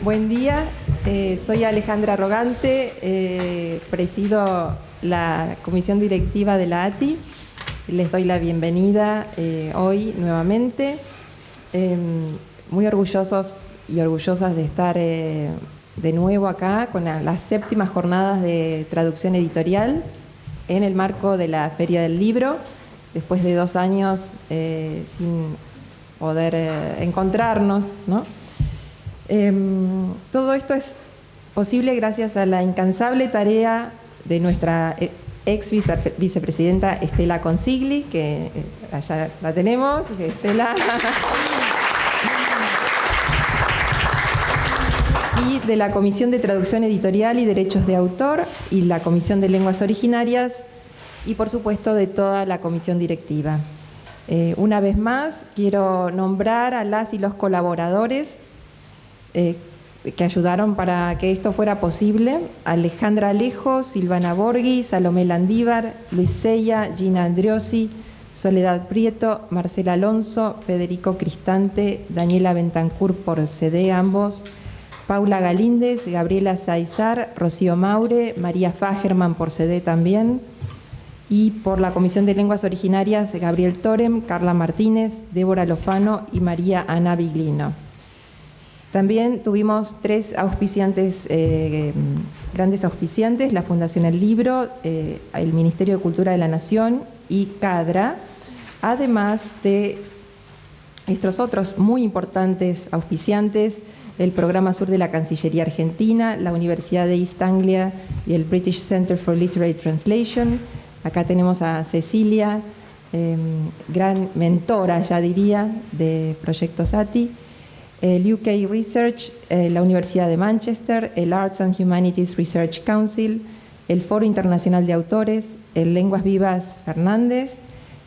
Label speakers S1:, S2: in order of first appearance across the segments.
S1: Buen día, soy Alejandra Rogante, presido la comisión directiva de la ATI. Les doy la bienvenida hoy nuevamente. Muy orgullosos y orgullosas de estar de nuevo acá con las séptimas jornadas de traducción editorial en el marco de la Feria del Libro, después de 2 años sin poder encontrarnos, ¿no? Todo esto es posible gracias a la incansable tarea de nuestra ex vicepresidenta Estela Consigli, que allá la tenemos, Estela, y de la Comisión de Traducción Editorial y Derechos de Autor y la Comisión de Lenguas Originarias y, por supuesto, de toda la comisión directiva. Una vez más, quiero nombrar a las y los colaboradores que ayudaron para que esto fuera posible: Alejandra Alejo, Silvana Borghi, Salomé Landívar, Luis Sella, Gina Andriosi, Soledad Prieto, Marcela Alonso, Federico Cristante, Daniela Bentancur por CD ambos, Paula Galíndez, Gabriela Saizar, Rocío Maure, María Fagerman por CD también, y por la Comisión de Lenguas Originarias Gabriel Torem, Carla Martínez, Débora Lofano y María Ana Biglino. También tuvimos 3 auspiciantes, grandes auspiciantes: la Fundación El Libro, el Ministerio de Cultura de la Nación y CADRA, además de estos otros muy importantes auspiciantes: el Programa Sur de la Cancillería Argentina, la Universidad de East Anglia y el British Center for Literary Translation. Acá tenemos a Cecilia, gran mentora, ya diría, de proyectos ATI. El UK Research, la Universidad de Manchester, el Arts and Humanities Research Council, el Foro Internacional de Autores, el Lenguas Vivas Fernández,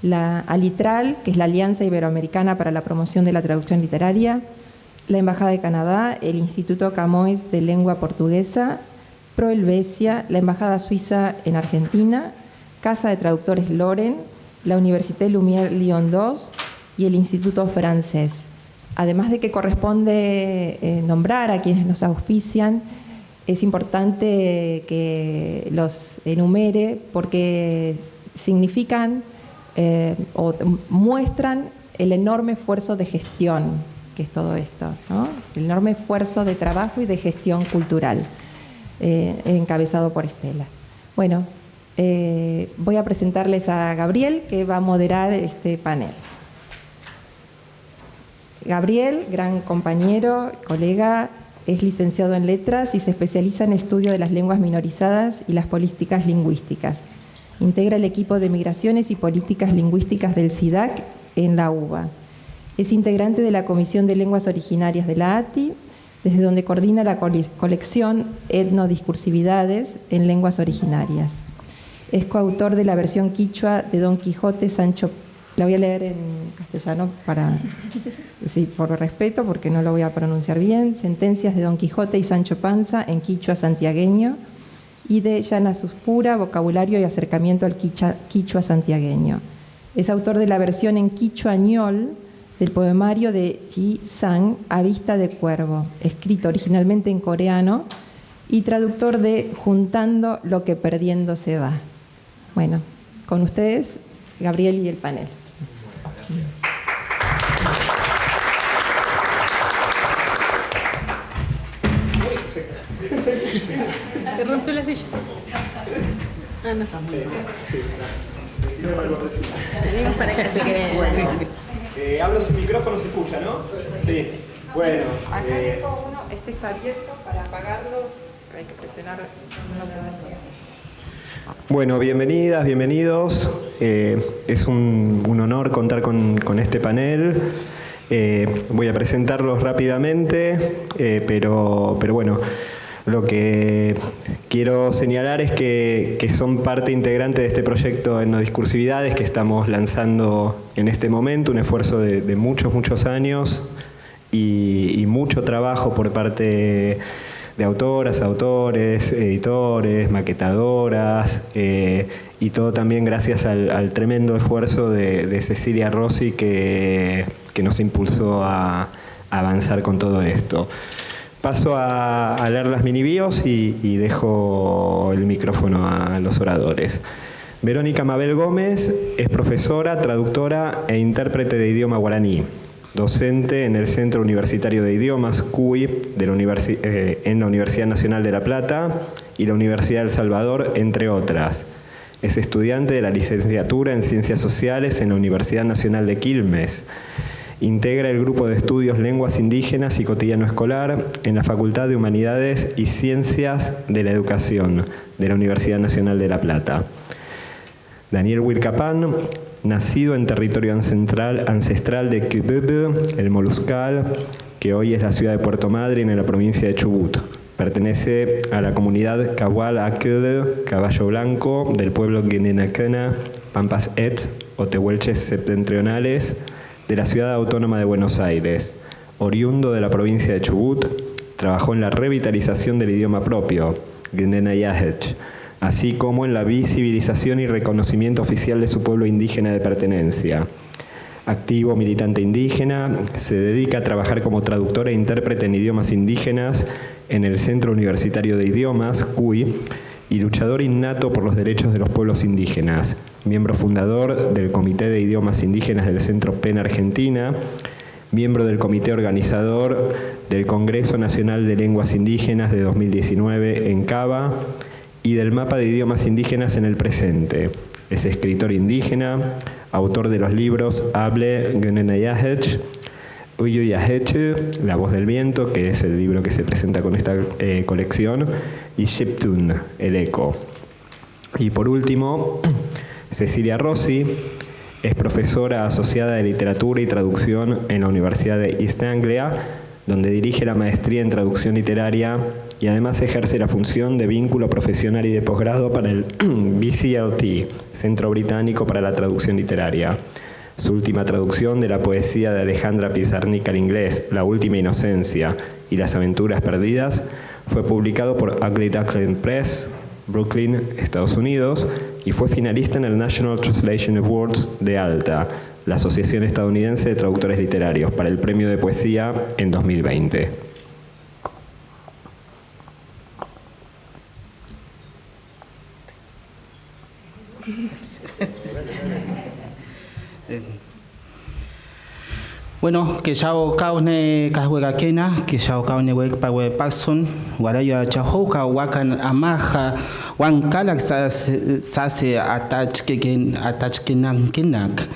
S1: la Alitral, que es la Alianza Iberoamericana para la Promoción de la Traducción Literaria, la Embajada de Canadá, el Instituto Camões de Lengua Portuguesa, Pro Helvecia, la Embajada Suiza en Argentina, Casa de Traductores Loren, la Université Lumière Lyon II y el Instituto Francés. Además de que corresponde nombrar a quienes nos auspician, es importante que los enumere porque significan o muestran el enorme esfuerzo de gestión que es todo esto, ¿no? El enorme esfuerzo de trabajo y de gestión cultural encabezado por Estela. Bueno, voy a presentarles a Gabriel, que va a moderar este panel. Gabriel, gran compañero, colega, es licenciado en Letras y se especializa en estudio de las lenguas minorizadas y las políticas lingüísticas. Integra el equipo de Migraciones y Políticas Lingüísticas del SIDAC en la UBA. Es integrante de la Comisión de Lenguas Originarias de la ATI, desde donde coordina la colección Etnodiscursividades en Lenguas Originarias. Es coautor de la versión quichua de Don Quijote Sancho. La voy a leer en castellano por respeto, porque no lo voy a pronunciar bien. Sentencias de Don Quijote y Sancho Panza en quichua santiagueño, y de Llana Suspura, vocabulario y acercamiento al quichua santiagueño. Es autor de la versión en quichua ñol del poemario de Yi Sang, A Vista de Cuervo, escrito originalmente en coreano, y traductor de Juntando lo que perdiendo se va. Bueno, con ustedes, Gabriel y el panel.
S2: ¿Te rompió la silla? Ah, no. Venimos para acá si querés.
S3: Hablo sin micrófono, se escucha, ¿no? Sí. Bueno.
S1: Acá dejo uno, este está abierto, para apagarlos hay que presionar unos segundos.
S3: Bueno, bienvenidas, bienvenidos. Es un honor contar con este panel. Voy a presentarlos rápidamente, pero bueno, lo que quiero señalar es que son parte integrante de este proyecto Etnodiscursividades que estamos lanzando en este momento, un esfuerzo de muchos años y mucho trabajo por parte de autoras, autores, editores, maquetadoras, y todo también gracias al tremendo esfuerzo de Cecilia Rossi que nos impulsó a avanzar con todo esto. Paso a leer las mini bios y dejo el micrófono a los oradores. Verónica Mabel Gómez es profesora, traductora e intérprete de idioma guaraní, docente en el Centro Universitario de Idiomas, CUI, en la Universidad Nacional de La Plata y la Universidad de El Salvador, entre otras. Es estudiante de la licenciatura en Ciencias Sociales en la Universidad Nacional de Quilmes. Integra el grupo de estudios Lenguas Indígenas y Cotidiano Escolar en la Facultad de Humanidades y Ciencias de la Educación de la Universidad Nacional de La Plata. Daniel Huircapán, nacido en territorio ancestral de Quibebe, el Moluscal, que hoy es la ciudad de Puerto Madryn en la provincia de Chubut. Pertenece a la comunidad Cahual Aquel, Caballo Blanco, del pueblo Guinenacana, Pampas Etz o Tehuelches septentrionales, de la ciudad autónoma de Buenos Aires. Oriundo de la provincia de Chubut, trabajó en la revitalización del idioma propio, Guinenayahech, así como en la visibilización y reconocimiento oficial de su pueblo indígena de pertenencia. Activo militante indígena, se dedica a trabajar como traductor e intérprete en idiomas indígenas en el Centro Universitario de Idiomas, CUI, y luchador innato por los derechos de los pueblos indígenas, miembro fundador del Comité de Idiomas Indígenas del Centro PEN Argentina, miembro del comité organizador del Congreso Nacional de Lenguas Indígenas de 2019 en Cava y del Mapa de Idiomas Indígenas en el presente. Es escritor indígena, autor de los libros Hable Guinenayahech, Uyuyahech, La Voz del Viento, que es el libro que se presenta con esta colección, y Shiptun, El Eco. Y por último, Cecilia Rossi es profesora asociada de Literatura y Traducción en la Universidad de East Anglia, donde dirige la maestría en Traducción Literaria y además ejerce la función de vínculo profesional y de posgrado para el BCLT, Centro Británico para la Traducción Literaria. Su última traducción de la poesía de Alejandra Pizarnik al inglés, La Última Inocencia y Las Aventuras Perdidas, fue publicado por Ugly Duckling Press, Brooklyn, Estados Unidos, y fue finalista en el National Translation Awards de ALTA, la Asociación Estadounidense de Traductores Literarios, para el Premio de Poesía en 2020.
S4: Bueno, que yao kaune kahwega kena, que yao kaune wek pawe paxon, guarayo chahoka wakan amaja, wan kalak sase atachkenan kenak.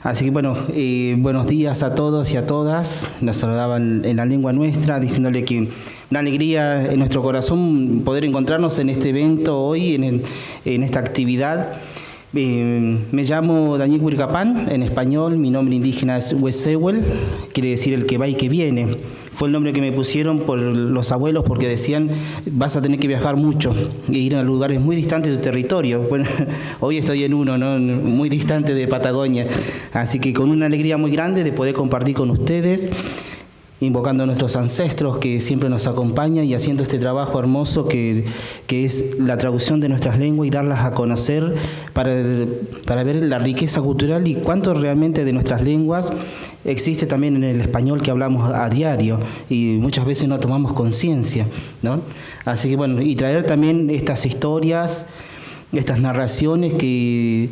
S4: Así que bueno, buenos días a todos y a todas. Nos saludaban en la lengua nuestra, diciéndole que una alegría en nuestro corazón poder encontrarnos en este evento hoy, en esta actividad. Me llamo Daniel Huircapán, en español, mi nombre indígena es Huesewel, quiere decir el que va y que viene. Fue el nombre que me pusieron por los abuelos porque decían, vas a tener que viajar mucho e ir a lugares muy distantes de tu territorio. Bueno, hoy estoy en uno, ¿no? Muy distante de Patagonia, así que con una alegría muy grande de poder compartir con ustedes, invocando a nuestros ancestros que siempre nos acompañan y haciendo este trabajo hermoso que es la traducción de nuestras lenguas y darlas a conocer para ver la riqueza cultural y cuánto realmente de nuestras lenguas existe también en el español que hablamos a diario y muchas veces no tomamos conciencia, ¿no? Así que bueno, y traer también estas historias, estas narraciones que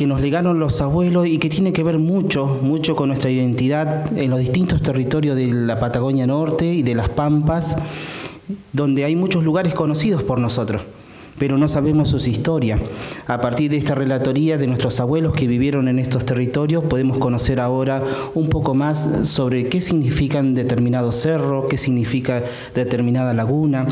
S4: nos legaron los abuelos y que tiene que ver mucho con nuestra identidad en los distintos territorios de la Patagonia Norte y de las Pampas, donde hay muchos lugares conocidos por nosotros, pero no sabemos sus historias. A partir de esta relatoría de nuestros abuelos que vivieron en estos territorios, podemos conocer ahora un poco más sobre qué significan determinados cerros, qué significa determinada laguna.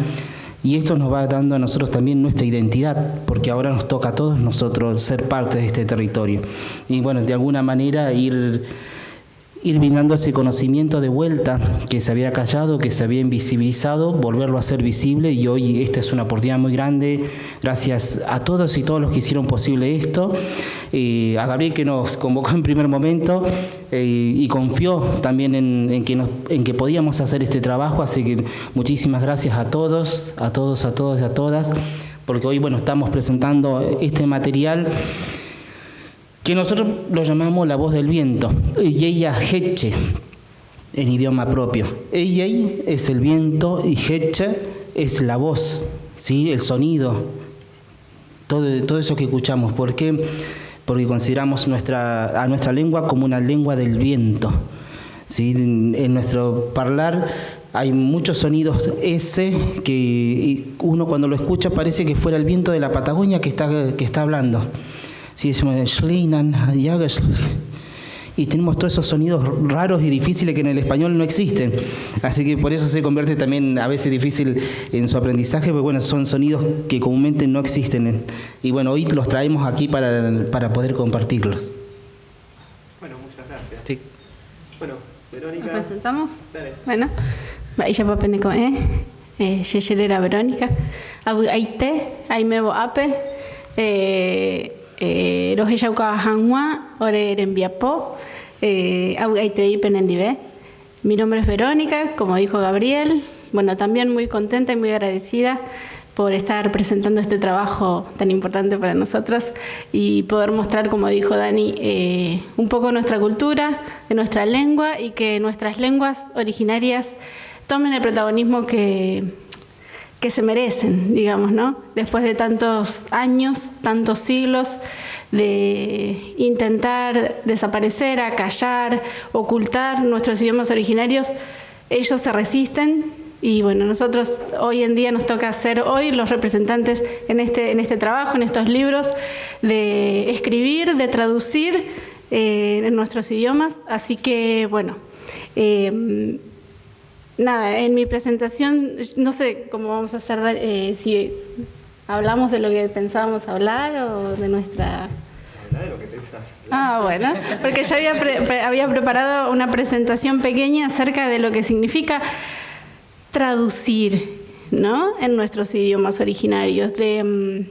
S4: Y esto nos va dando a nosotros también nuestra identidad, porque ahora nos toca a todos nosotros ser parte de este territorio. Y bueno, de alguna manera ir brindando ese conocimiento de vuelta que se había callado, que se había invisibilizado, volverlo a hacer visible, y hoy esta es una oportunidad muy grande, gracias a todos y todos los que hicieron posible esto, a Gabriel que nos convocó en primer momento y confió también en que podíamos hacer este trabajo, así que muchísimas gracias a todos y a todas, porque hoy bueno, estamos presentando este material que nosotros lo llamamos La Voz del Viento, Yeya Heche. en idioma propio. Eyei es el viento y Heche es la voz, ¿sí? El sonido, todo eso que escuchamos. ¿Por qué? Porque consideramos a nuestra lengua como una lengua del viento, ¿sí? En nuestro hablar hay muchos sonidos que uno cuando lo escucha parece que fuera el viento de la Patagonia que está hablando. Sí, decimos y tenemos todos esos sonidos raros y difíciles que en el español no existen. Así que por eso se convierte también a veces difícil en su aprendizaje, porque bueno, son sonidos que comúnmente no existen. Y bueno, hoy los traemos aquí para poder compartirlos.
S3: Bueno, muchas gracias.
S4: Sí.
S3: Bueno, Verónica.
S2: ¿Nos presentamos?
S3: Dale.
S2: Bueno, ella va a pedir con Yeyelera Verónica. Aite, Aimebo Ape, Roheyauka Hanwa, Ore Erembiapo, Aite Penendive. Mi nombre es Verónica, como dijo Gabriel. Bueno, también muy contenta y muy agradecida por estar presentando este trabajo tan importante para nosotros y poder mostrar, como dijo Dani, un poco nuestra cultura, de nuestra lengua y que nuestras lenguas originarias tomen el protagonismo que se merecen, digamos, ¿no? Después de tantos años, tantos siglos de intentar desaparecer, acallar, ocultar nuestros idiomas originarios, ellos se resisten. Y bueno, nosotros hoy en día nos toca ser hoy los representantes en este trabajo, en estos libros, de escribir, de traducir en nuestros idiomas. Así que bueno, nada, en mi presentación, no sé cómo vamos a hacer, si hablamos de lo que pensábamos hablar o de nuestra...
S3: Habla de lo que pensás.
S2: Bueno, porque yo había preparado una presentación pequeña acerca de lo que significa traducir, ¿no? En nuestros idiomas originarios, del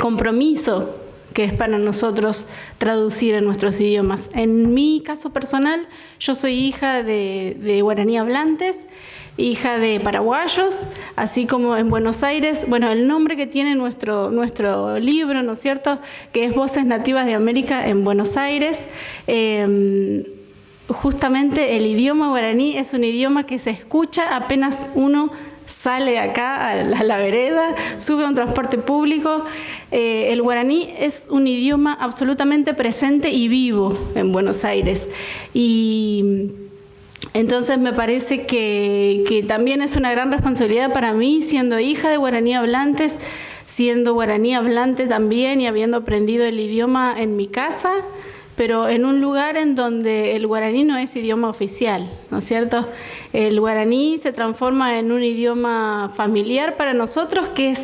S2: compromiso que es para nosotros traducir en nuestros idiomas. En mi caso personal, yo soy hija de guaraní hablantes, hija de paraguayos, así como en Buenos Aires, bueno, el nombre que tiene nuestro libro, ¿no es cierto?, que es Voces Nativas de América en Buenos Aires. Justamente el idioma guaraní es un idioma que se escucha apenas uno sale acá a la vereda, sube a un transporte público. El guaraní es un idioma absolutamente presente y vivo en Buenos Aires. Y entonces me parece que también es una gran responsabilidad para mí, siendo hija de guaraní hablantes, siendo guaraní hablante también y habiendo aprendido el idioma en mi casa, pero en un lugar en donde el guaraní no es idioma oficial, ¿no es cierto? El guaraní se transforma en un idioma familiar para nosotros que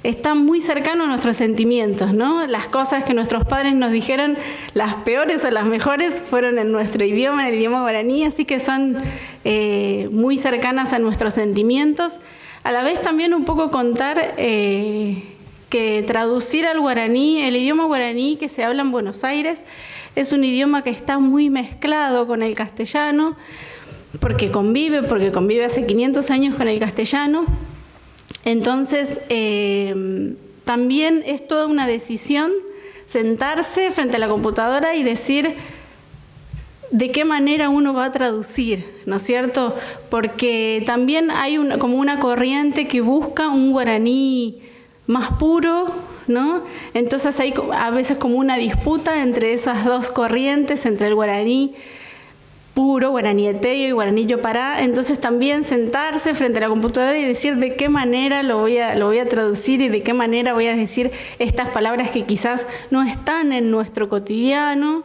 S2: está muy cercano a nuestros sentimientos, ¿no? Las cosas que nuestros padres nos dijeron, las peores o las mejores, fueron en nuestro idioma, en el idioma guaraní, así que son muy cercanas a nuestros sentimientos. A la vez también un poco contar que traducir al guaraní, el idioma guaraní que se habla en Buenos Aires, es un idioma que está muy mezclado con el castellano, porque convive hace 500 años con el castellano. Entonces, también es toda una decisión sentarse frente a la computadora y decir de qué manera uno va a traducir, ¿no es cierto? Porque también hay como una corriente que busca un guaraní más puro, ¿no? Entonces hay a veces como una disputa entre esas dos corrientes, entre el guaraní puro, guaraní eteyo y guaraní yopará. Entonces también sentarse frente a la computadora y decir de qué manera lo voy a traducir y de qué manera voy a decir estas palabras que quizás no están en nuestro cotidiano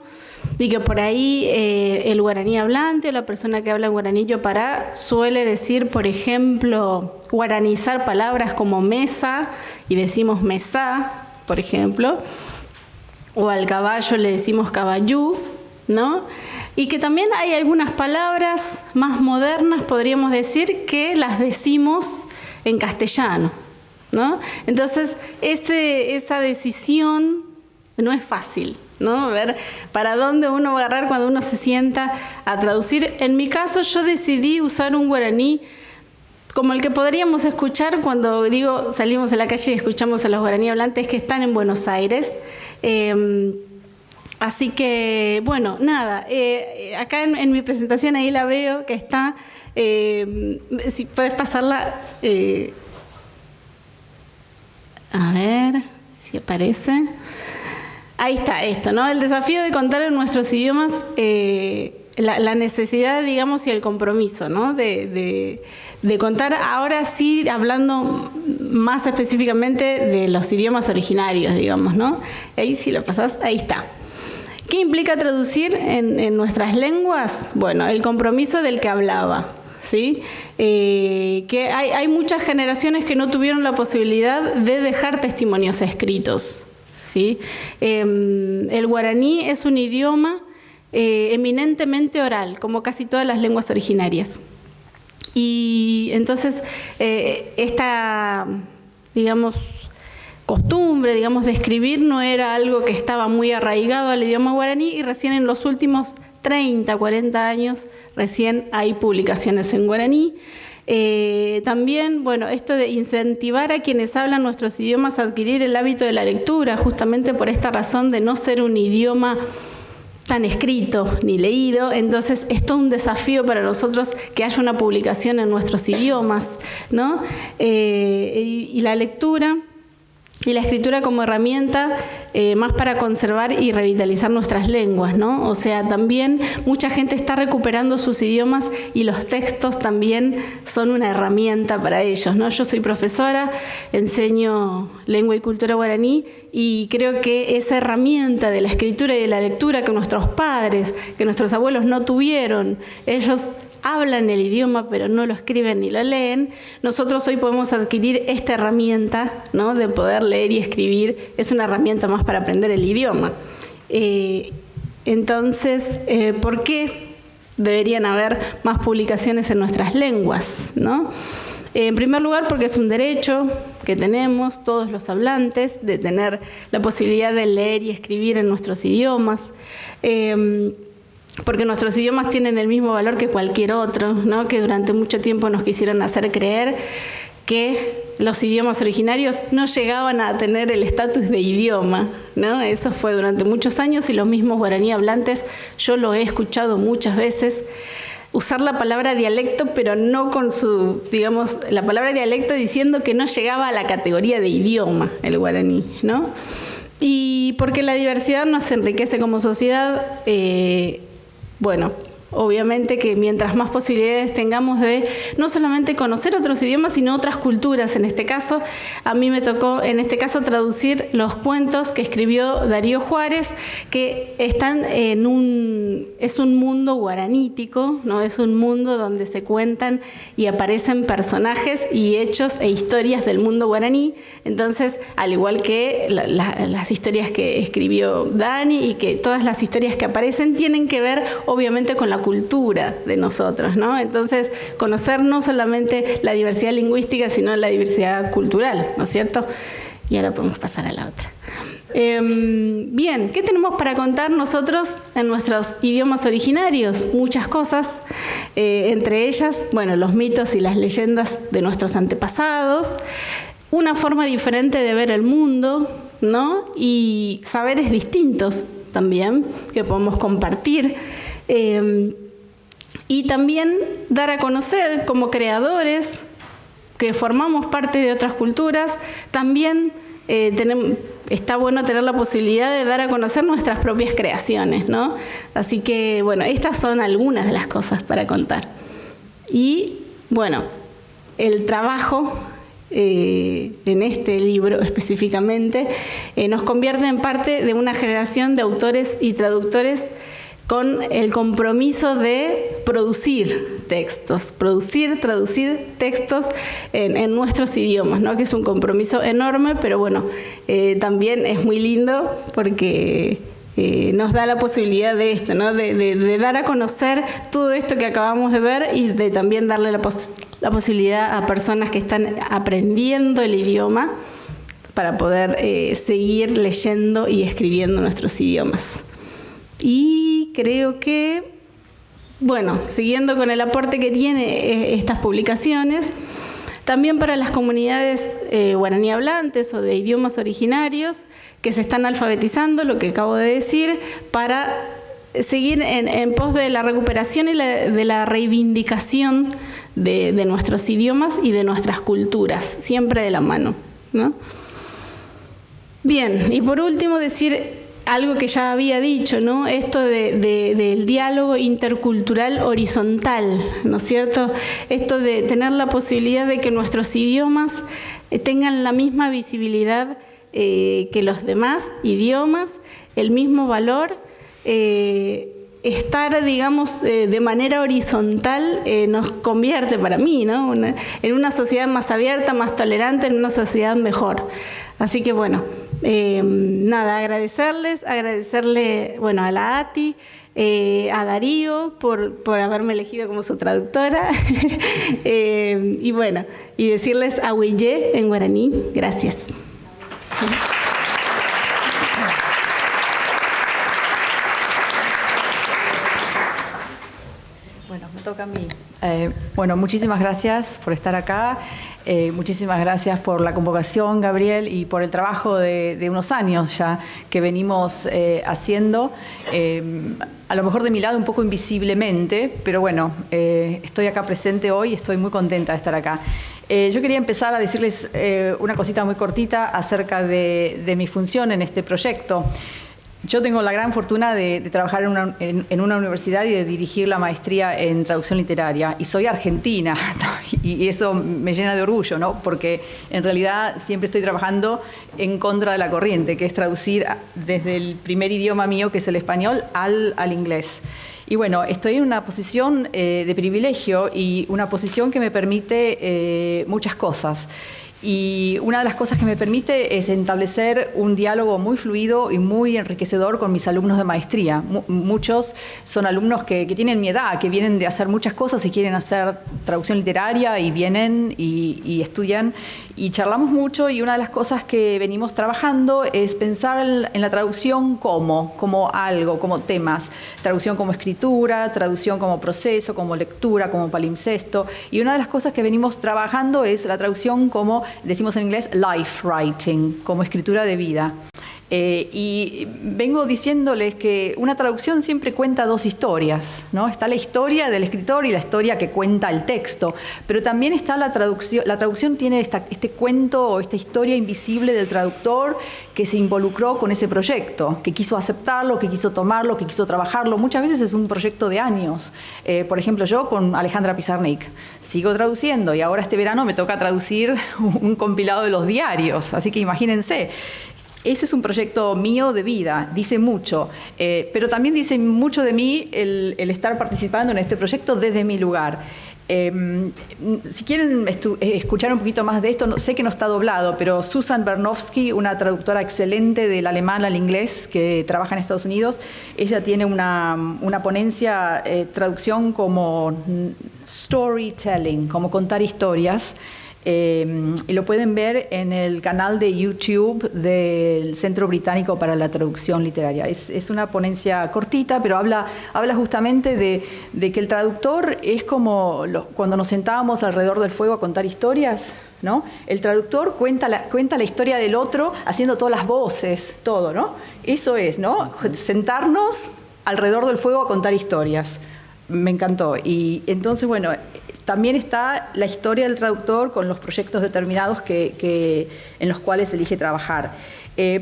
S2: y que por ahí el guaraní hablante o la persona que habla en guaraní yopará suele decir, por ejemplo, guaranizar palabras como mesa y decimos mesá, por ejemplo, o al caballo le decimos caballú, ¿no? Y que también hay algunas palabras más modernas, podríamos decir, que las decimos en castellano, ¿no? Entonces, esa decisión no es fácil, ¿no? Ver para dónde uno va a agarrar cuando uno se sienta a traducir. En mi caso, yo decidí usar un guaraní como el que podríamos escuchar cuando salimos a la calle y escuchamos a los guaraní hablantes que están en Buenos Aires. Así que, bueno, nada, acá en mi presentación ahí la veo que está, si puedes pasarla, a ver si aparece. Ahí está esto, ¿no? El desafío de contar en nuestros idiomas, la necesidad, digamos, y el compromiso, ¿no? De contar, ahora sí, hablando más específicamente de los idiomas originarios, digamos, ¿no? Ahí si lo pasás, ahí está. ¿Qué implica traducir en nuestras lenguas? Bueno, el compromiso del que hablaba, ¿sí? Que hay muchas generaciones que no tuvieron la posibilidad de dejar testimonios escritos, ¿sí? El guaraní es un idioma eminentemente oral, como casi todas las lenguas originarias. Y entonces esta, digamos, costumbre, digamos, de escribir no era algo que estaba muy arraigado al idioma guaraní, y recién en los últimos 30, 40 años recién hay publicaciones en guaraní. También, bueno, esto de incentivar a quienes hablan nuestros idiomas a adquirir el hábito de la lectura, justamente por esta razón de no ser un idioma tan escrito ni leído, entonces es todo un desafío para nosotros que haya una publicación en nuestros idiomas, ¿no? Y la lectura y la escritura como herramienta más para conservar y revitalizar nuestras lenguas, ¿no? O sea, también mucha gente está recuperando sus idiomas y los textos también son una herramienta para ellos, ¿no? Yo soy profesora, enseño lengua y cultura guaraní, y creo que esa herramienta de la escritura y de la lectura que nuestros padres, que nuestros abuelos no tuvieron, ellos hablan el idioma pero no lo escriben ni lo leen, nosotros hoy podemos adquirir esta herramienta, ¿no? De poder leer y escribir. Es una herramienta más para aprender el idioma. Entonces, ¿por qué deberían haber más publicaciones en nuestras lenguas, ¿no? En primer lugar, porque es un derecho que tenemos todos los hablantes de tener la posibilidad de leer y escribir en nuestros idiomas. Porque nuestros idiomas tienen el mismo valor que cualquier otro, ¿no? Que durante mucho tiempo nos quisieron hacer creer que los idiomas originarios no llegaban a tener el estatus de idioma, ¿no? Eso fue durante muchos años, y los mismos guaraní hablantes, yo lo he escuchado muchas veces, usar la palabra dialecto, pero no con su, digamos, la palabra dialecto diciendo que no llegaba a la categoría de idioma el guaraní, ¿no? Y porque la diversidad nos enriquece como sociedad. Bueno, obviamente que mientras más posibilidades tengamos de no solamente conocer otros idiomas, sino otras culturas. En este caso, a mí me tocó, en este caso, traducir los cuentos que escribió Darío Juárez, que están es un mundo guaranítico, ¿no? Es un mundo donde se cuentan y aparecen personajes y hechos e historias del mundo guaraní. Entonces, al igual que las historias que escribió Dani, y que todas las historias que aparecen tienen que ver, obviamente, con la cultura de nosotros, ¿no? Entonces, conocer no solamente la diversidad lingüística, sino la diversidad cultural, ¿no es cierto? Y ahora podemos pasar a la otra. Bien, ¿qué tenemos para contar nosotros en nuestros idiomas originarios? Muchas cosas, entre ellas, bueno, los mitos y las leyendas de nuestros antepasados, una forma diferente de ver el mundo, ¿no? Y saberes distintos también que podemos compartir. Y también dar a conocer como creadores que formamos parte de otras culturas, también está bueno tener la posibilidad de dar a conocer nuestras propias creaciones, ¿no? Así que, bueno, estas son algunas de las cosas para contar. Y, bueno, el trabajo en este libro específicamente nos convierte en parte de una generación de autores y traductores con el compromiso de producir textos, traducir textos en nuestros idiomas, ¿no? Que es un compromiso enorme, pero bueno, también es muy lindo porque nos da la posibilidad de esto, ¿no? De dar a conocer todo esto que acabamos de ver, y de también darle la posibilidad a personas que están aprendiendo el idioma para poder seguir leyendo y escribiendo nuestros idiomas. Y creo que, bueno, siguiendo con el aporte que tiene estas publicaciones, También para las comunidades guaraní hablantes o de idiomas originarios que se están alfabetizando, lo que acabo de decir, para seguir en pos de la recuperación y de la reivindicación de nuestros idiomas y de nuestras culturas, siempre de la mano, ¿no? Bien, y por último decir algo que ya había dicho, ¿no? Esto del diálogo intercultural horizontal, ¿no es cierto? Esto de tener la posibilidad de que nuestros idiomas tengan la misma visibilidad que los demás idiomas, el mismo valor. Estar, digamos, de manera horizontal nos convierte para mí, ¿no? En una sociedad más abierta, más tolerante, en una sociedad mejor. Así que bueno, nada, agradecerle, bueno, a la ATI, a Darío por haberme elegido como su traductora y bueno, y decirles Awiyé en guaraní. Gracias.
S5: Bueno, me toca a mí. Bueno, muchísimas gracias por estar acá. Muchísimas gracias por la convocación, Gabriel, y por el trabajo de unos años ya que venimos haciendo. A lo mejor de mi lado un poco invisiblemente, pero bueno, estoy acá presente hoy y estoy muy contenta de estar acá. Yo quería empezar a decirles una cosita muy cortita acerca de mi función en este proyecto. Yo tengo la gran fortuna de trabajar en una universidad y de dirigir la maestría en traducción literaria. Y soy argentina, y eso me llena de orgullo, ¿no? Porque en realidad siempre estoy trabajando en contra de la corriente, que es traducir desde el primer idioma mío, que es el español, al inglés. Y bueno, estoy en una posición de privilegio y una posición que me permite muchas cosas. Y una de las cosas que me permite es establecer un diálogo muy fluido y muy enriquecedor con mis alumnos de maestría. Muchos son alumnos que tienen mi edad, que vienen de hacer muchas cosas y quieren hacer traducción literaria y vienen y estudian y charlamos mucho, y una de las cosas que venimos trabajando es pensar en la traducción como algo, como temas. Traducción como escritura, traducción como proceso, como lectura, como palimpsesto. Y una de las cosas que venimos trabajando es la traducción como, decimos en inglés, life writing, como escritura de vida. Y vengo diciéndoles que una traducción siempre cuenta dos historias, ¿no? Está la historia del escritor y la historia que cuenta el texto, pero también está la traducción. La traducción tiene este cuento o esta historia invisible del traductor que se involucró con ese proyecto, que quiso aceptarlo, que quiso tomarlo, que quiso trabajarlo. Muchas veces es un proyecto de años. Por ejemplo, yo con Alejandra Pizarnik sigo traduciendo y ahora este verano me toca traducir un compilado de los diarios, así que imagínense. Ese es un proyecto mío de vida, dice mucho, pero también dice mucho de mí el estar participando en este proyecto desde mi lugar. Si quieren escuchar un poquito más de esto, sé que no está doblado, pero Susan Bernowski, una traductora excelente del alemán al inglés que trabaja en Estados Unidos, ella tiene una ponencia, traducción como storytelling, como contar historias. Y lo pueden ver en el canal de YouTube del Centro Británico para la Traducción Literaria. Es una ponencia cortita, pero habla justamente de que el traductor es como cuando nos sentábamos alrededor del fuego a contar historias, ¿no? El traductor cuenta la historia del otro haciendo todas las voces, todo, ¿no? Eso es, ¿no? Sentarnos alrededor del fuego a contar historias. Me encantó. Y entonces, bueno, también está la historia del traductor con los proyectos determinados en los cuales elige trabajar.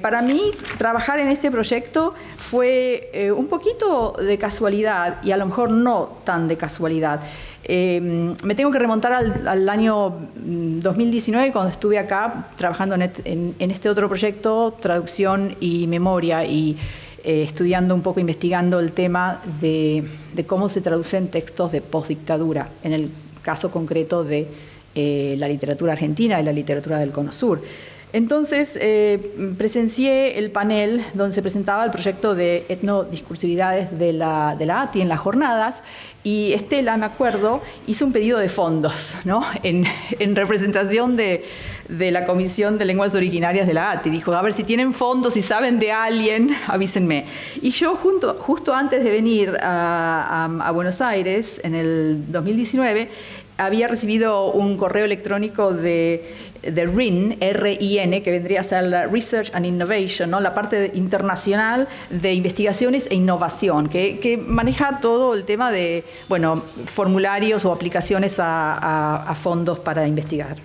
S5: Para mí, trabajar en este proyecto fue un poquito de casualidad, y a lo mejor no tan de casualidad. Me tengo que remontar al año 2019, cuando estuve acá trabajando en este otro proyecto, traducción y memoria, y estudiando un poco, investigando el tema de cómo se traducen textos de postdictadura, en el caso concreto de la literatura argentina y la literatura del Cono Sur. Entonces, presencié el panel donde se presentaba el proyecto de etnodiscursividades de la ATI en las jornadas, y Estela, me acuerdo, hizo un pedido de fondos, ¿no? en representación de la Comisión de Lenguas Originarias de la ATI. Dijo, a ver, si tienen fondos, si saben de alguien, avísenme. Y yo, justo antes de venir a Buenos Aires, en el 2019, había recibido un correo electrónico de RIN, R-I-N, que vendría a ser la Research and Innovation, ¿no? La parte internacional de investigaciones e innovación, que maneja todo el tema de, bueno, formularios o aplicaciones a fondos para investigar.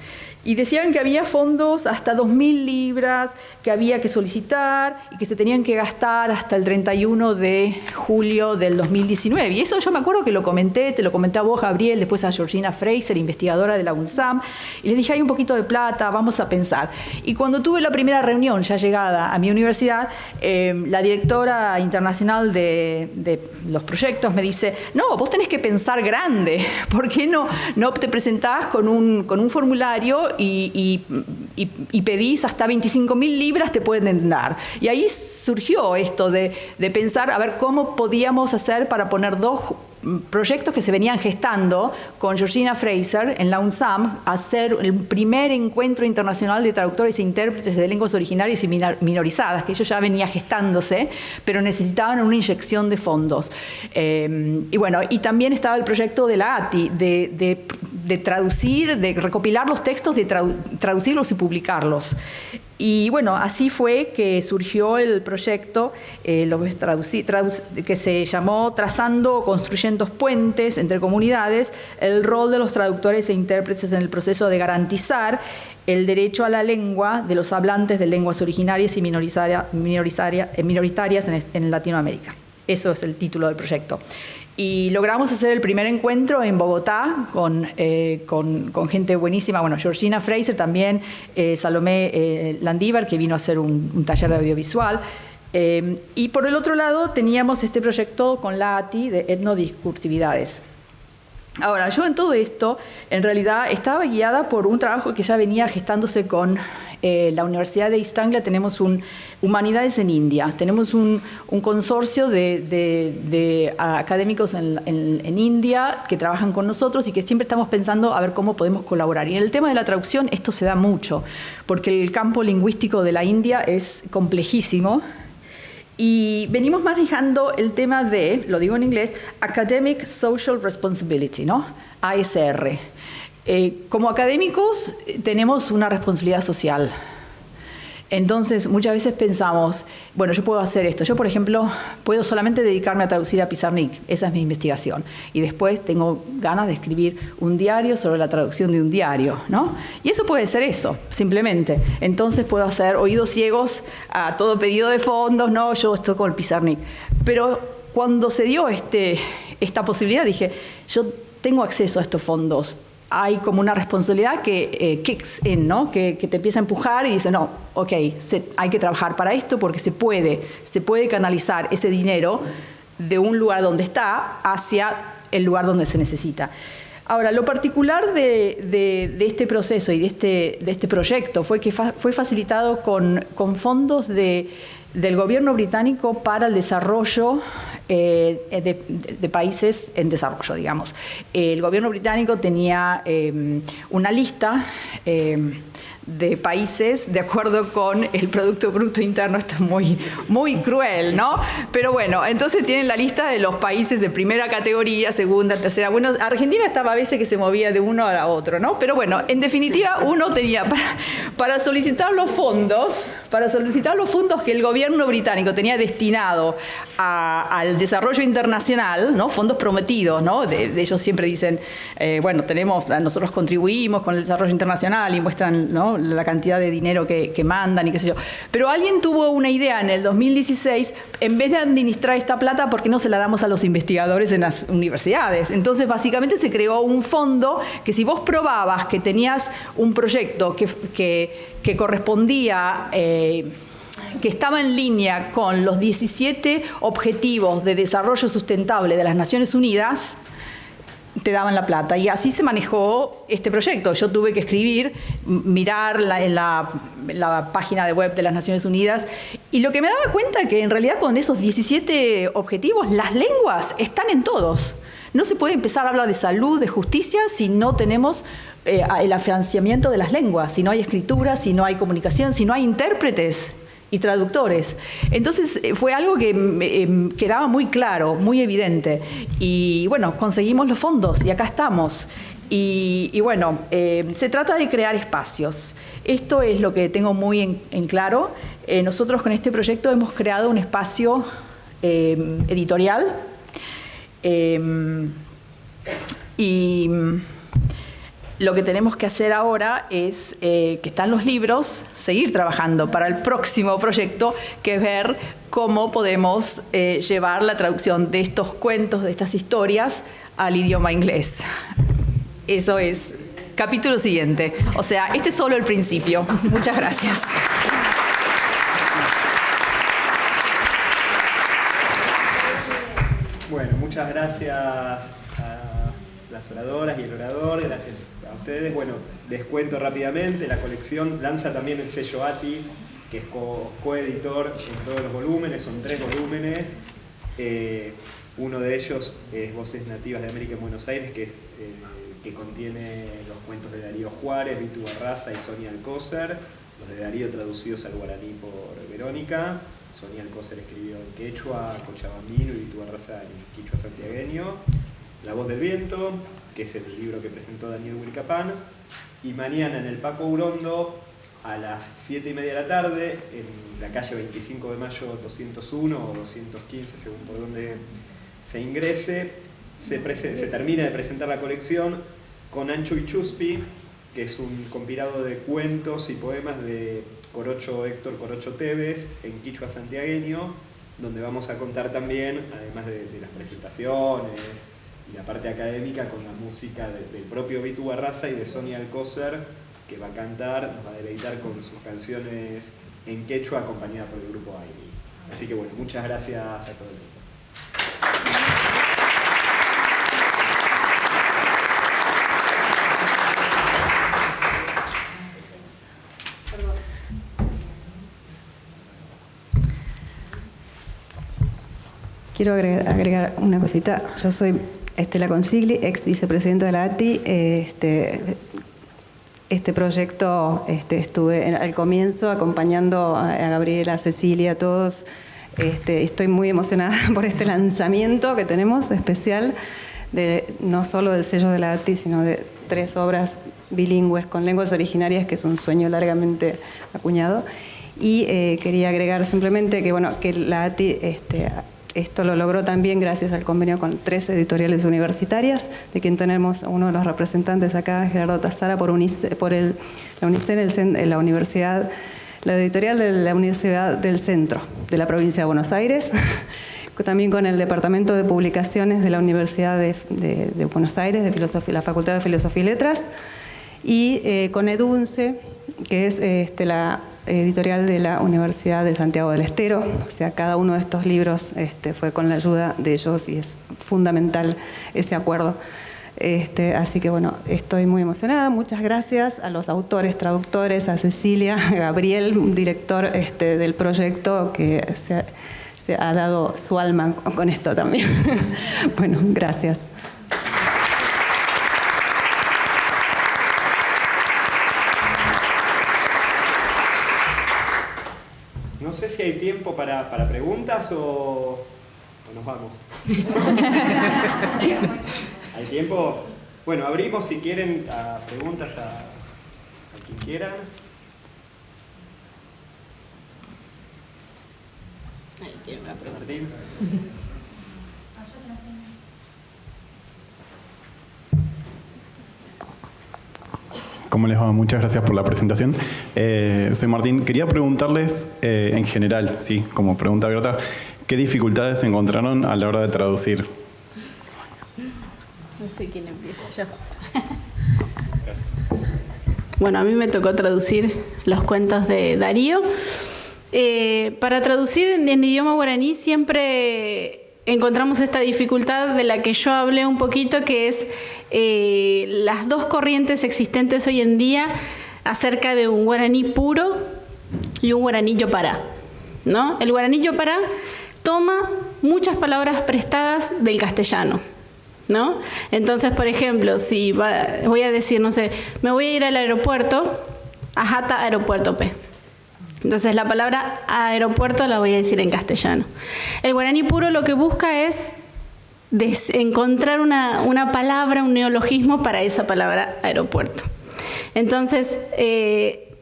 S5: Y decían que había fondos hasta 2.000 libras que había que solicitar y que se tenían que gastar hasta el 31 de julio del 2019. Y eso yo me acuerdo que te lo comenté a vos, Gabriel, después a Georgina Fraser, investigadora de la UNSAM, y les dije, hay un poquito de plata, vamos a pensar. Y cuando tuve la primera reunión ya llegada a mi universidad, la directora internacional de los proyectos me dice, no, vos tenés que pensar grande, ¿por qué no te presentás con un formulario y pedís hasta 25.000 libras te pueden dar? Y ahí surgió esto de pensar a ver cómo podíamos hacer para poner dos proyectos que se venían gestando con Georgina Fraser en la UNSAM, hacer el primer encuentro internacional de traductores e intérpretes de lenguas originarias y minorizadas, que eso ya venía gestándose, pero necesitaban una inyección de fondos. Y bueno, y también estaba el proyecto de la ATI, de traducir, de recopilar los textos, de traducirlos y publicarlos. Y bueno, así fue que surgió el proyecto que se llamó Trazando o Construyendo Puentes entre Comunidades, el rol de los traductores e intérpretes en el proceso de garantizar el derecho a la lengua de los hablantes de lenguas originarias y minoritarias en Latinoamérica. Eso es el título del proyecto. Y logramos hacer el primer encuentro en Bogotá con gente buenísima. Bueno, Georgina Fraser, también Salomé Landívar, que vino a hacer un taller de audiovisual. Y por el otro lado teníamos este proyecto con la ATI de etnodiscursividades. Ahora, yo en todo esto, en realidad, estaba guiada por un trabajo que ya venía gestándose con la Universidad de East Anglia. Tenemos Humanidades en India. Tenemos un consorcio de académicos en India que trabajan con nosotros y que siempre estamos pensando a ver cómo podemos colaborar. Y en el tema de la traducción esto se da mucho, porque el campo lingüístico de la India es complejísimo. Y venimos manejando el tema de, lo digo en inglés, Academic Social Responsibility, ¿no? ASR. Como académicos tenemos una responsabilidad social. Entonces, muchas veces pensamos, bueno, yo puedo hacer esto. Yo, por ejemplo, puedo solamente dedicarme a traducir a Pizarnik. Esa es mi investigación. Y después tengo ganas de escribir un diario sobre la traducción de un diario, ¿no? Y eso puede ser eso, simplemente. Entonces puedo hacer oídos ciegos a todo pedido de fondos, ¿no? Yo estoy con el Pizarnik. Pero cuando se dio esta posibilidad, dije, yo tengo acceso a estos fondos. Hay como una responsabilidad que kicks in, ¿no? Que te empieza a empujar y dice, no, ok, hay que trabajar para esto porque se puede canalizar ese dinero de un lugar donde está hacia el lugar donde se necesita. Ahora, lo particular de este proceso y de este proyecto fue que fue facilitado con fondos del gobierno británico para el desarrollo de países en desarrollo, digamos. El gobierno británico tenía una lista de países de acuerdo con el Producto Bruto Interno. Esto es muy cruel, ¿no? Pero bueno, entonces tienen la lista de los países de primera categoría, segunda, tercera. Bueno, Argentina estaba a veces que se movía de uno a otro, ¿no? Pero bueno, en definitiva, uno tenía para solicitar los fondos que el gobierno británico tenía destinado al desarrollo internacional, ¿no? Fondos prometidos, ¿no? De ellos siempre dicen, bueno, nosotros contribuimos con el desarrollo internacional y muestran, ¿no?, la cantidad de dinero que mandan y qué sé yo. Pero alguien tuvo una idea en el 2016, en vez de administrar esta plata, ¿por qué no se la damos a los investigadores en las universidades? Entonces, básicamente se creó un fondo que si vos probabas que tenías un proyecto que correspondía, que estaba en línea con los 17 Objetivos de Desarrollo Sustentable de las Naciones Unidas, te daban la plata. Y así se manejó este proyecto. Yo tuve que mirar en la página de web de las Naciones Unidas, y lo que me daba cuenta que en realidad con esos 17 objetivos, las lenguas están en todos. No se puede empezar a hablar de salud, de justicia, si no tenemos el financiamiento de las lenguas, si no hay escritura, si no hay comunicación, si no hay intérpretes y traductores. Entonces fue algo que quedaba muy claro, muy evidente. Y bueno, conseguimos los fondos y acá estamos. Y bueno, se trata de crear espacios. Esto es lo que tengo muy en claro. Nosotros con este proyecto hemos creado un espacio editorial y lo que tenemos que hacer ahora es, que están los libros, seguir trabajando para el próximo proyecto, que es ver cómo podemos llevar la traducción de estos cuentos, de estas historias, al idioma inglés. Eso es capítulo siguiente. O sea, este es solo el principio. Muchas gracias.
S3: Bueno, muchas gracias a las oradoras y el orador, gracias a ustedes. Bueno, les cuento rápidamente, la colección lanza también el sello ATI, que es coeditor en todos los volúmenes, son 3 volúmenes. Uno de ellos es Voces Nativas de América en Buenos Aires, que es que contiene los cuentos de Darío Juárez, Vitu Barraza y Sonia Alcócer, los de Darío traducidos al guaraní por Verónica. Sonia Alcócer escribió en quechua, cochabambino, y Vitu Barraza en quichua santiagueño. La Voz del Viento, que es el libro que presentó Daniel Huilcapán. Y mañana en el Paco Urondo, a las 7:30 de la tarde, en la calle 25 de Mayo 201 o 215, según por donde se ingrese, se termina de presentar la colección con Ancho y Chuspi, que es un compilado de cuentos y poemas de Héctor Corocho Tevez en quichua santiagueño, donde vamos a contar también, además de las presentaciones y la parte académica, con la música del propio Vitu Barraza y de Sonia Alcócer, que va a cantar, nos va a deleitar con sus canciones en quechua acompañada por el grupo AINI. Así que bueno, muchas gracias a todo el mundo.
S6: Quiero agregar una cosita. Yo soy Estela Consigli, ex vicepresidenta de la ATI. Este proyecto estuve al comienzo acompañando a Gabriela, a Cecilia, a todos. Estoy muy emocionada por este lanzamiento que tenemos especial, no solo del sello de la ATI, sino de 3 obras bilingües con lenguas originarias, que es un sueño largamente acuñado. Y quería agregar simplemente que, bueno, que la ATI esto lo logró también gracias al convenio con 3 editoriales universitarias, de quien tenemos uno de los representantes acá, Gerardo Tazara, por la Unicen, la editorial de la Universidad del Centro, de la provincia de Buenos Aires, también con el Departamento de Publicaciones de la Universidad de Buenos Aires, de la Facultad de Filosofía y Letras, y con EDUNCE, que es la editorial de la Universidad de Santiago del Estero. O sea, cada uno de estos libros fue con la ayuda de ellos y es fundamental ese acuerdo. Así que bueno, estoy muy emocionada. Muchas gracias a los autores, traductores, a Cecilia, a Gabriel, director del proyecto, que se ha dado su alma con esto también. Bueno, gracias.
S3: No sé si hay tiempo para preguntas o nos vamos. ¿Hay tiempo? Bueno, abrimos si quieren a preguntas a quien quieran. Martín.
S7: ¿Cómo les va? Muchas gracias por la presentación. Soy Martín. Quería preguntarles en general, sí, como pregunta abierta, ¿qué dificultades encontraron a la hora de traducir?
S2: No sé quién empieza, yo. Bueno, a mí me tocó traducir los cuentos de Darío. Para traducir en idioma guaraní siempre encontramos esta dificultad de la que yo hablé un poquito, que es las 2 corrientes existentes hoy en día acerca de un guaraní puro y un guaraní yopará, ¿no? El guaraní yopará toma muchas palabras prestadas del castellano, ¿no? Entonces, por ejemplo, si voy a decir, no sé, me voy a ir al aeropuerto, ajata aeropuerto pe. Entonces la palabra aeropuerto la voy a decir en castellano. El guaraní puro lo que busca es encontrar una palabra, un neologismo para esa palabra aeropuerto. Entonces,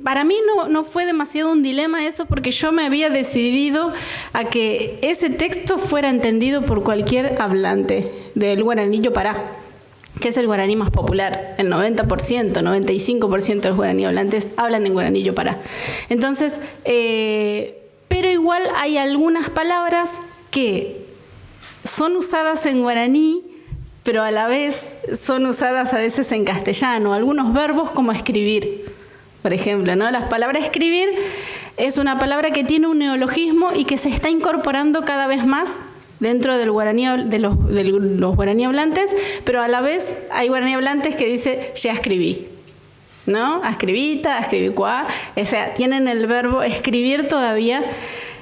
S2: para mí no fue demasiado un dilema eso, porque yo me había decidido a que ese texto fuera entendido por cualquier hablante del guaraní Yopará, que es el guaraní más popular. El 90%, 95% de los guaraní hablantes hablan en guaraní Yopará. Entonces, pero igual hay algunas palabras que son usadas en guaraní, pero a la vez son usadas a veces en castellano. Algunos verbos como escribir, por ejemplo, ¿no? La palabra escribir es una palabra que tiene un neologismo y que se está incorporando cada vez más dentro del guaraní, de los guaraní hablantes, pero a la vez hay guaraní hablantes que dice ya escribí, ¿no? Ascribita, ascribicuá, o sea, tienen el verbo escribir todavía,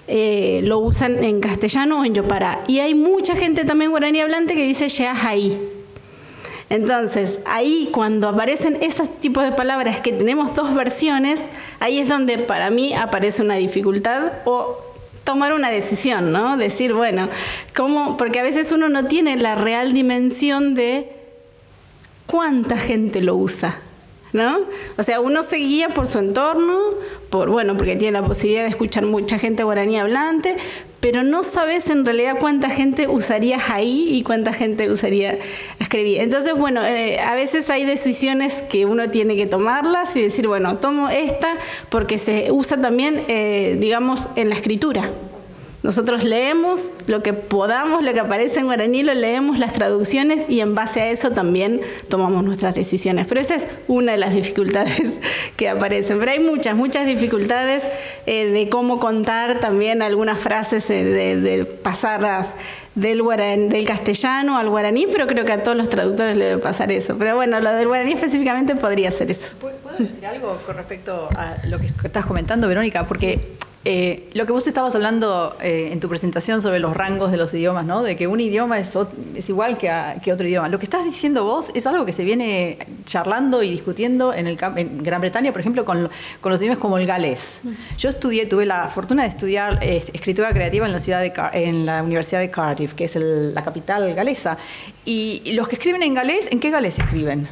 S2: lo usan en castellano o en yopará. Y hay mucha gente también guaraní hablante que dice ya ahí. Entonces, ahí cuando aparecen esos tipos de palabras que tenemos dos versiones, ahí es donde para mí aparece una dificultad o tomar una decisión, ¿no? Decir, bueno, ¿cómo? Porque a veces uno no tiene la real dimensión de cuánta gente lo usa, ¿no? O sea, uno se guía por su entorno, porque tiene la posibilidad de escuchar mucha gente guaraní hablante, pero no sabes en realidad cuánta gente usaría ahí y cuánta gente usaría escribir. Entonces, bueno, a veces hay decisiones que uno tiene que tomarlas y decir, bueno, tomo esta porque se usa también, digamos, en la escritura. Nosotros leemos lo que podamos, lo que aparece en guaraní, lo leemos, las traducciones, y en base a eso también tomamos nuestras decisiones. Pero esa es una de las dificultades que aparecen. Pero hay muchas dificultades de cómo contar también algunas frases, de pasarlas del castellano al guaraní, pero creo que a todos los traductores le debe pasar eso. Pero bueno, lo del guaraní específicamente podría ser eso.
S5: ¿Puedo decir algo con respecto a lo que estás comentando, Verónica? Porque lo que vos estabas hablando en tu presentación sobre los rangos de los idiomas, ¿no? De que un idioma es igual que otro idioma. Lo que estás diciendo vos es algo que se viene charlando y discutiendo en Gran Bretaña, por ejemplo, con los idiomas como el galés. Yo tuve la fortuna de estudiar escritura creativa en la Universidad de Cardiff, que es la capital galesa. Y los que escriben en galés, ¿en qué galés escriben?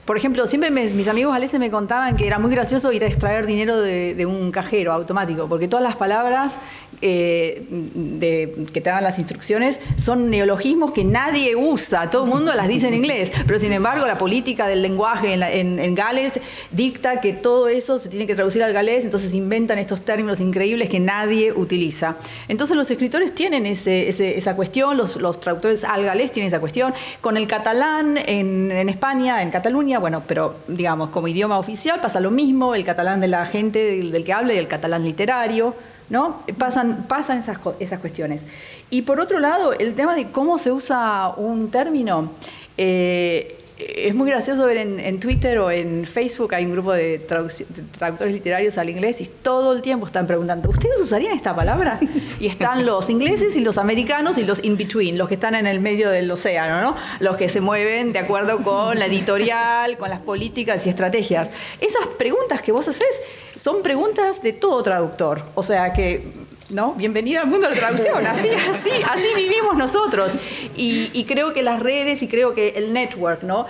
S5: Por ejemplo, siempre mis amigos galeses me contaban que era muy gracioso ir a extraer dinero de un cajero automático, porque todas las palabras que te dan las instrucciones son neologismos que nadie usa, todo el mundo las dice en inglés, pero sin embargo la política del lenguaje en Gales dicta que todo eso se tiene que traducir al galés, entonces inventan estos términos increíbles que nadie utiliza. Entonces los escritores tienen esa cuestión, los traductores al galés tienen esa cuestión. Con el catalán en España, en Cataluña, bueno, pero digamos, como idioma oficial pasa lo mismo, el catalán de la gente del que habla y el catalán literario, ¿no? Pasan esas cuestiones. Y por otro lado, el tema de cómo se usa un término, es muy gracioso ver en Twitter o en Facebook, hay un grupo de traductores literarios al inglés y todo el tiempo están preguntando, ¿ustedes usarían esta palabra? Y están los ingleses y los americanos y los in-between, los que están en el medio del océano, ¿no? Los que se mueven de acuerdo con la editorial, con las políticas y estrategias. Esas preguntas que vos haces son preguntas de todo traductor, o sea que... ¿no? Bienvenida al mundo de la traducción, así vivimos nosotros. Y creo que las redes y creo que el network, ¿no?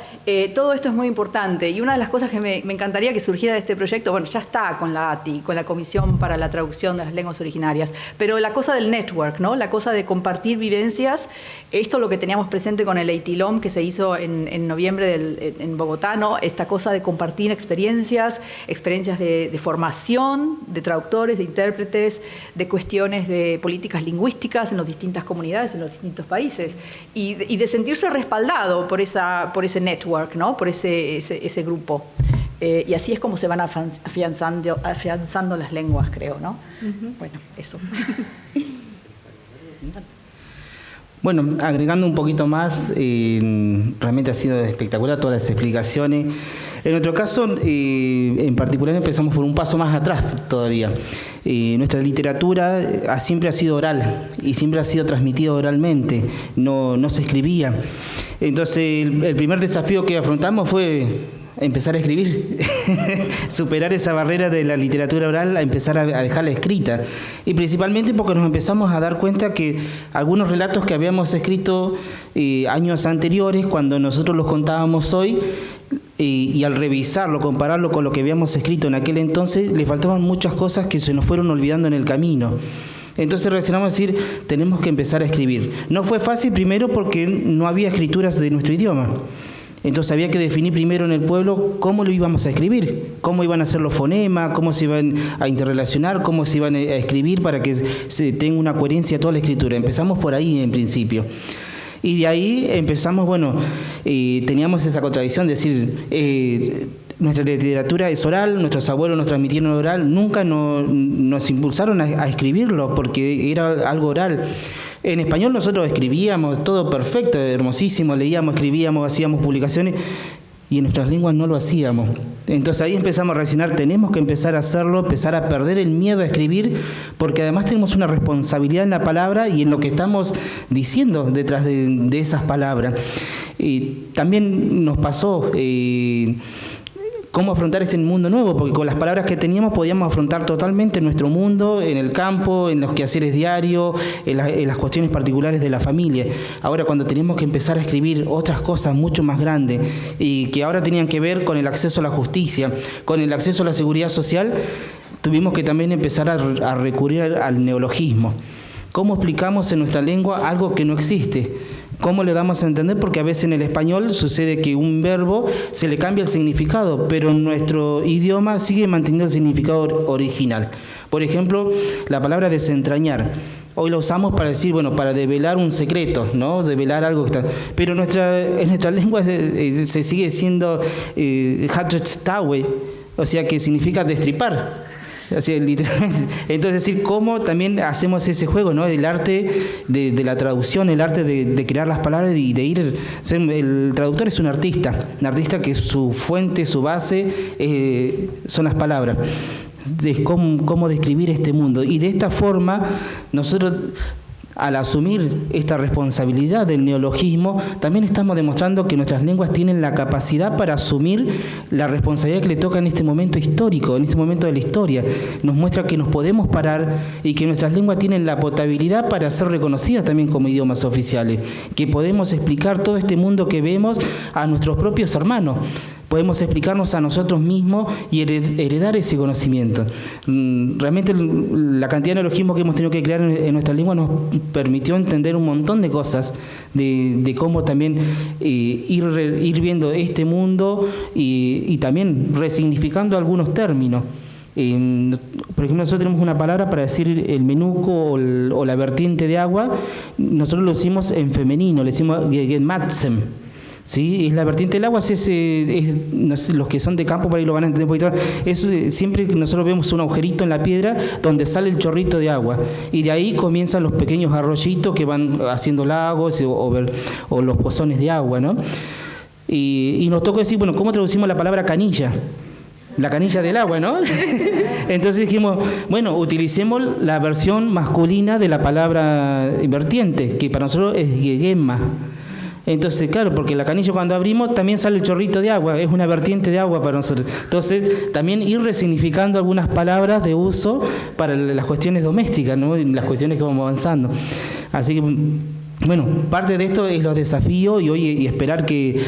S5: Todo esto es muy importante. Y una de las cosas que me encantaría que surgiera de este proyecto, bueno, ya está con la ATI, con la Comisión para la Traducción de las Lenguas Originarias, pero la cosa del network, ¿no? La cosa de compartir vivencias, esto es lo que teníamos presente con el EITILOM que se hizo en noviembre en Bogotá, ¿no? Esta cosa de compartir experiencias de formación, de traductores, de intérpretes, de cuestiones de políticas lingüísticas en las distintas comunidades, en los distintos países, y de sentirse respaldado por ese network, ¿no? Por ese grupo. Y así es como se van afianzando las lenguas, creo, ¿no? Bueno, eso.
S4: Bueno, agregando un poquito más, realmente ha sido espectacular todas las explicaciones. En nuestro caso, en particular, empezamos por un paso más atrás todavía. Nuestra literatura siempre ha sido oral y siempre ha sido transmitida oralmente, no se escribía. Entonces, el primer desafío que afrontamos fue empezar a escribir, superar esa barrera de la literatura oral a empezar a dejarla escrita. Y principalmente porque nos empezamos a dar cuenta que algunos relatos que habíamos escrito años anteriores, cuando nosotros los contábamos hoy, y al revisarlo, compararlo con lo que habíamos escrito en aquel entonces, le faltaban muchas cosas que se nos fueron olvidando en el camino. Entonces reaccionamos a decir, tenemos que empezar a escribir. No fue fácil primero porque no había escrituras de nuestro idioma. Entonces había que definir primero en el pueblo cómo lo íbamos a escribir, cómo iban a ser los fonemas, cómo se iban a interrelacionar, cómo se iban a escribir para que se tenga una coherencia toda la escritura. Empezamos por ahí en principio. Y de ahí empezamos, teníamos esa contradicción de decir, nuestra literatura es oral, nuestros abuelos nos transmitieron oral, nunca nos impulsaron a escribirlo porque era algo oral. En español nosotros escribíamos, todo perfecto, hermosísimo, leíamos, escribíamos, hacíamos publicaciones, y en nuestras lenguas no lo hacíamos. Entonces ahí empezamos a reaccionar, tenemos que empezar a hacerlo, empezar a perder el miedo a escribir, porque además tenemos una responsabilidad en la palabra y en lo que estamos diciendo detrás de esas palabras. También nos pasó cómo afrontar este mundo nuevo, porque con las palabras que teníamos podíamos afrontar totalmente nuestro mundo, en el campo, en los quehaceres diarios, en las cuestiones particulares de la familia. Ahora, cuando teníamos que empezar a escribir otras cosas mucho más grandes y que ahora tenían que ver con el acceso a la justicia, con el acceso a la seguridad social, tuvimos que también empezar a recurrir al neologismo. ¿Cómo explicamos en nuestra lengua algo que no existe? ¿Cómo le damos a entender? Porque a veces en el español sucede que un verbo se le cambia el significado, pero en nuestro idioma sigue manteniendo el significado original. Por ejemplo, la palabra desentrañar. Hoy la usamos para decir, para develar un secreto, ¿no? Develar algo que está... Pero en nuestra lengua se sigue diciendo Hatretstawe, o sea que significa destripar. Así, literalmente. Entonces, decir cómo también hacemos ese juego, ¿no? El arte de la traducción, el arte de crear las palabras y de ir... El traductor es un artista que su fuente, su base son las palabras. Es cómo describir este mundo. Y de esta forma, nosotros, al asumir esta responsabilidad del neologismo, también estamos demostrando que nuestras lenguas tienen la capacidad para asumir la responsabilidad que le toca en este momento histórico, en este momento de la historia. Nos muestra que nos podemos parar y que nuestras lenguas tienen la potabilidad para ser reconocidas también como idiomas oficiales, que podemos explicar todo este mundo que vemos a nuestros propios hermanos. Podemos explicarnos a nosotros mismos y heredar ese conocimiento. Realmente la cantidad de neologismos que hemos tenido que crear en nuestra lengua nos permitió entender un montón de cosas, de cómo también ir viendo este mundo y también resignificando algunos términos. Por ejemplo, nosotros tenemos una palabra para decir el menuco o la vertiente de agua, nosotros lo decimos en femenino, le decimos Gematzem. ¿Sí? Es la vertiente del agua, los que son de campo por ahí lo van a entender un poquito. Siempre que nosotros vemos un agujerito en la piedra donde sale el chorrito de agua y de ahí comienzan los pequeños arroyitos que van haciendo lagos o los pozones de agua, ¿no? Y nos tocó decir, ¿cómo traducimos la palabra canilla? La canilla del agua, ¿no? Entonces dijimos, utilicemos la versión masculina de la palabra vertiente, que para nosotros es gegema. Entonces, claro, porque la canilla cuando abrimos también sale el chorrito de agua, es una vertiente de agua para nosotros. Entonces, también ir resignificando algunas palabras de uso para las cuestiones domésticas, ¿no? Las cuestiones que vamos avanzando. Así que, parte de esto es los desafíos y esperar que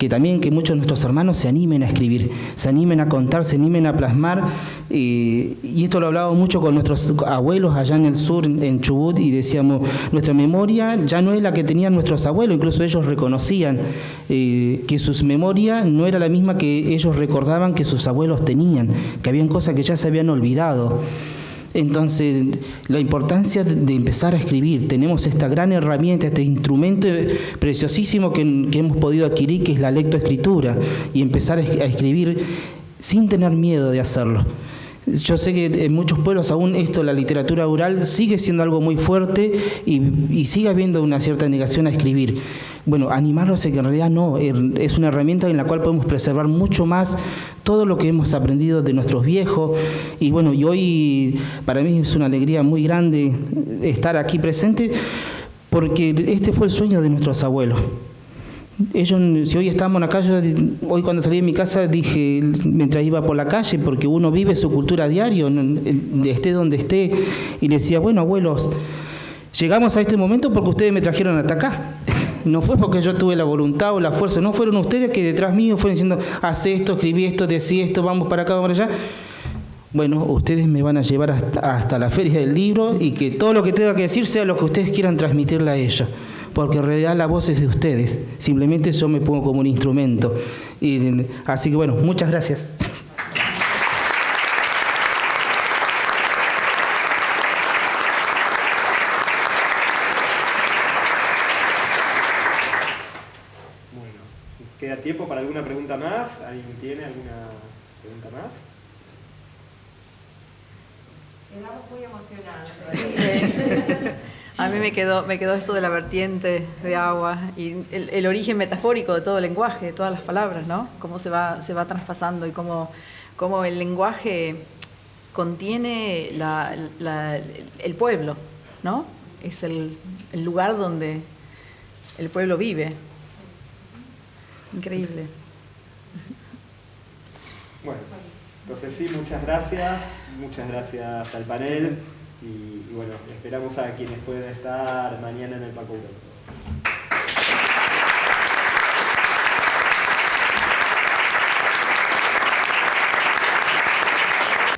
S4: también que muchos de nuestros hermanos se animen a escribir, se animen a contar, se animen a plasmar. Y esto lo hablábamos mucho con nuestros abuelos allá en el sur, en Chubut, y decíamos, nuestra memoria ya no es la que tenían nuestros abuelos, incluso ellos reconocían que su memoria no era la misma que ellos recordaban que sus abuelos tenían, que habían cosas que ya se habían olvidado. Entonces, la importancia de empezar a escribir. Tenemos esta gran herramienta, este instrumento preciosísimo que hemos podido adquirir, que es la lectoescritura, y empezar a escribir sin tener miedo de hacerlo. Yo sé que en muchos pueblos aún la literatura oral sigue siendo algo muy fuerte y sigue habiendo una cierta negación a escribir. Animarlos a que en realidad no, es una herramienta en la cual podemos preservar mucho más todo lo que hemos aprendido de nuestros viejos. Y hoy para mí es una alegría muy grande estar aquí presente porque este fue el sueño de nuestros abuelos. ellos, si hoy estamos acá, yo hoy cuando salí de mi casa dije, mientras iba por la calle, porque uno vive su cultura a diario, esté donde esté, y le decía, bueno, abuelos, llegamos a este momento porque ustedes me trajeron hasta acá. No fue porque yo tuve la voluntad o la fuerza, no fueron ustedes que detrás mío fueron diciendo, haz esto, escribí esto, decí esto, vamos para acá, vamos para allá. Bueno, ustedes me van a llevar hasta la feria del libro y que todo lo que tenga que decir sea lo que ustedes quieran transmitirle a ellos. Porque en realidad la voz es de ustedes. Simplemente yo me pongo como un instrumento. Así que bueno, muchas gracias.
S3: Bueno, ¿queda tiempo para alguna pregunta más? ¿Alguien tiene alguna pregunta más?
S1: Quedamos muy emocionados.
S5: Sí. A mí me quedó esto de la vertiente de agua y el origen metafórico de todo el lenguaje, de todas las palabras, ¿no? Cómo se va traspasando y cómo el lenguaje contiene el pueblo, ¿no? Es el lugar donde el pueblo vive. Increíble.
S3: Bueno, entonces sí, muchas gracias al panel y bueno, esperamos a quienes puedan estar mañana en el Paco Uroto.